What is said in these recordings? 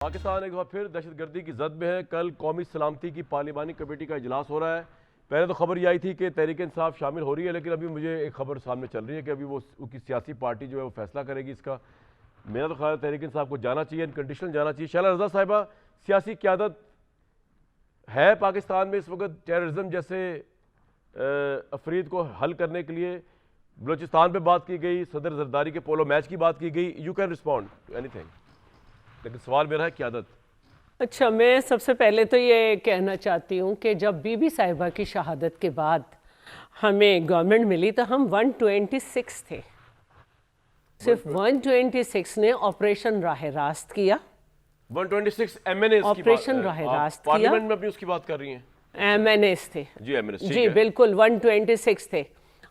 पाकिस्तान एक बार फिर दहशतगर्दी की जद में है। कल कौमी सलामती की पार्लिमानी कमेटी का इजलास हो रहा है। पहले तो खबर ये आई थी कि तहरीक इंसाफ शामिल हो रही है, लेकिन अभी मुझे एक खबर सामने चल रही है कि अभी वो उसकी सियासी पार्टी जो है वो फैसला करेगी इसका। मेरा तो ख्याल तहरीक इंसाफ को जाना चाहिए, अनकंडीशनल जाना चाहिए। शैला रज़ा साहिबा, सियासी क़यादत है पाकिस्तान में इस वक्त टेररिज्म जैसे अफरीद को हल करने के लिए? बलोचिस्तान पे बात की गई, सदर जरदारी के पोलो मैच की बात की गई। You can respond to anything, लेकिन सवाल मेरा है क़यादत। अच्छा, मैं सबसे पहले तो ये कहना चाहती हूँ कि जब बीबी साहिबा की शहादत के बाद हमें गवर्नमेंट मिली तो हम 126 थे। सिर्फ 126 ने ऑपरेशन राह रास्त किया। 126 एमएनएस की ऑपरेशन राह रास्त किया। पार्लियामेंट में अपनी उसकी बात कर रही हैं? एमएनएस थे जी, एमएनएस जी, बिल्कुल 126 थे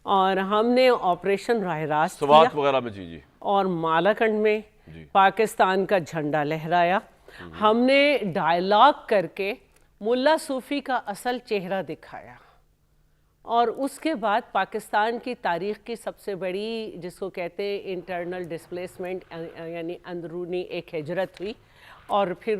और हमने ऑपरेशन राह रास्त स्वात किया वगैरह में। जी जी। और मालाकंड में पाकिस्तान का झंडा लहराया। हमने डायलॉग करके मुल्ला सूफी का असल चेहरा दिखाया और उसके बाद पाकिस्तान की तारीख़ की सबसे बड़ी, जिसको कहते हैं इंटरनल डिस्प्लेसमेंट, यानी अंदरूनी एक हिजरत हुई और फिर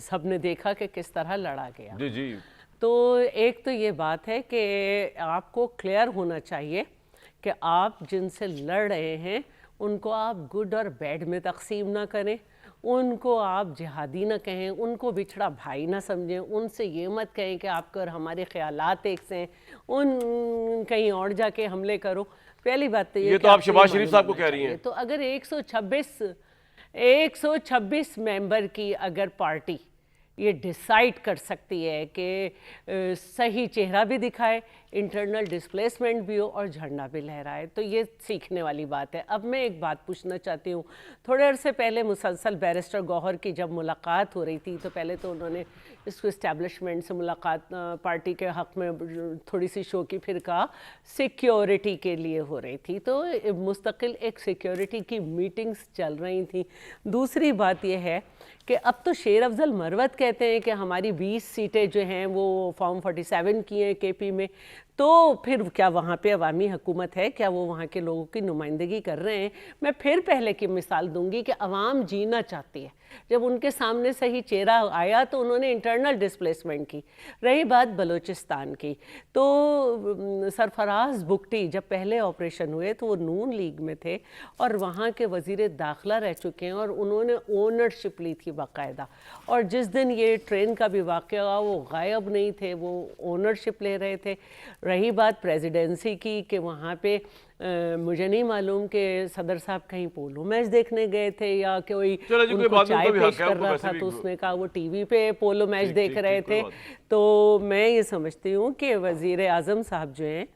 सब ने देखा कि किस तरह लड़ा गया। जी जी। तो एक तो ये बात है कि आपको क्लियर होना चाहिए कि आप जिनसे लड़ रहे हैं उनको आप गुड और बैड में तकसीम ना करें, उनको आप जिहादी ना कहें, उनको बिछड़ा भाई ना समझें, उनसे ये मत कहें कि आपका और हमारे ख्यालात एक से हैं, उन कहीं और जाके हमले करो। पहली बात तो ये तो आप शहबाज शरीफ साहब को कह रही हैं। तो अगर 126 मेंबर की अगर पार्टी ये डिसाइड कर सकती है कि सही चेहरा भी दिखाए, इंटरनल डिस्प्लेसमेंट भी हो और झंडा भी लहराए, तो ये सीखने वाली बात है। अब मैं एक बात पूछना चाहती हूँ। थोड़े अरसे पहले मुसलसल बैरिस्टर गौहर की जब मुलाकात हो रही थी तो पहले तो उन्होंने इसको इस्टेब्लिशमेंट से मुलाकात पार्टी के हक़ में थोड़ी सी शो की, फिर कहा सिक्योरिटी के लिए हो रही थी, तो मुस्तकिल एक सिक्योरिटी की मीटिंग्स चल रही थी। दूसरी बात यह है कि अब तो शेर अफजल मरवत कहते हैं कि हमारी 20 सीटें जो हैं वो फॉर्म 47 की हैं केपी में, तो फिर क्या वहाँ पे अवामी हुकूमत है? क्या वो वहाँ के लोगों की नुमाइंदगी कर रहे हैं? मैं फिर पहले की मिसाल दूंगी कि अवाम जीना चाहती है। जब उनके सामने सही चेहरा आया तो उन्होंने इंटरनल डिस्प्लेसमेंट की। रही बात बलूचिस्तान की, तो सरफराज बुगटी जब पहले ऑपरेशन हुए तो वो नून लीग में थे और वहाँ के वज़ीर दाखिला रह चुके हैं और उन्होंने ओनरशिप ली थी बाकायदा, और जिस दिन ये ट्रेन का भी वाक़या हुआ वो गायब नहीं थे, वो ओनरशिप ले रहे थे। रही बात प्रेसिडेंसी की कि वहाँ पे मुझे नहीं मालूम कि सदर साहब कहीं पोलो मैच देखने गए थे या कोई उनको चाय पेश कर रहा था तो उसने कहा वो टीवी पे पोलो मैच देख रहे थे। तो मैं ये समझती हूँ कि वज़ीर आज़म साहब जो हैं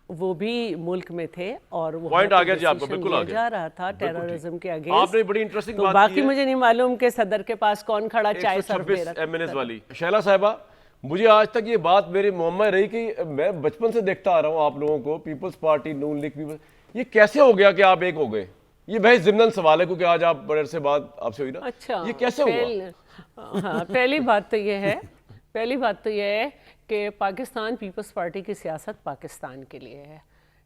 वो भी मुल्क में थे और वो पॉइंट आ गया जी, आपको बिल्कुल आ गया जा रहा था टेररिज्म के अगेंस्ट। आपने बड़ी इंटरेस्टिंग तो बात बाकी मुझे नहीं मालूम कि सदर के पास कौन खड़ा चाय सर्व दे रहा एमएनएस वाली। शैला साहिबा, मुझे आज तक ये बात मेरी मुअम्मा रही कि मैं बचपन से देखता आ रहा हूँ आप लोगों को, पीपल्स पार्टी, नून लीग, पीपल्स, ये कैसे हो गया कि आप एक हो गए? ये भाई ज़िम्नन सवाल है क्योंकि आज आप बड़े अरसे बाद आपसे हुई ना। अच्छा, ये कैसे हुआ? हाँ, पहली बात तो ये है कि पाकिस्तान पीपल्स पार्टी की सियासत पाकिस्तान के लिए है।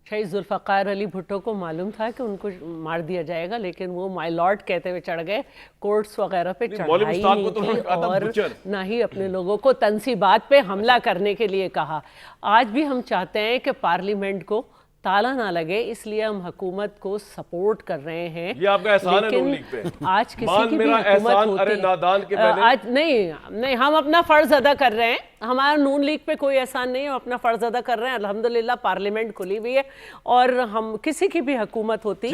शहीद जुल्फ़िकार अली भुट्टो को मालूम था कि उनको मार दिया जाएगा, लेकिन वो माय लॉर्ड कहते हुए चढ़ गए, कोर्ट्स वगैरह पे चढ़ाई नहीं की और ना ही अपने लोगों को तनसीबात पे हमला करने के लिए कहा। आज भी हम चाहते हैं कि पार्लियामेंट को ताला ना लगे, इसलिए हम हुकूमत को सपोर्ट कर रहे हैं। ये आपका एहसान है नून लीग पे। आज किसी की भी हुकूमत होती है, आज नहीं, हम अपना फ़र्ज अदा कर रहे हैं। हमारा नून लीग पे कोई एहसान नहीं है, हम अपना फ़र्ज अदा कर रहे हैं। अल्हम्दुलिल्लाह पार्लियामेंट खुली हुई है और हम किसी की भी हुकूमत होती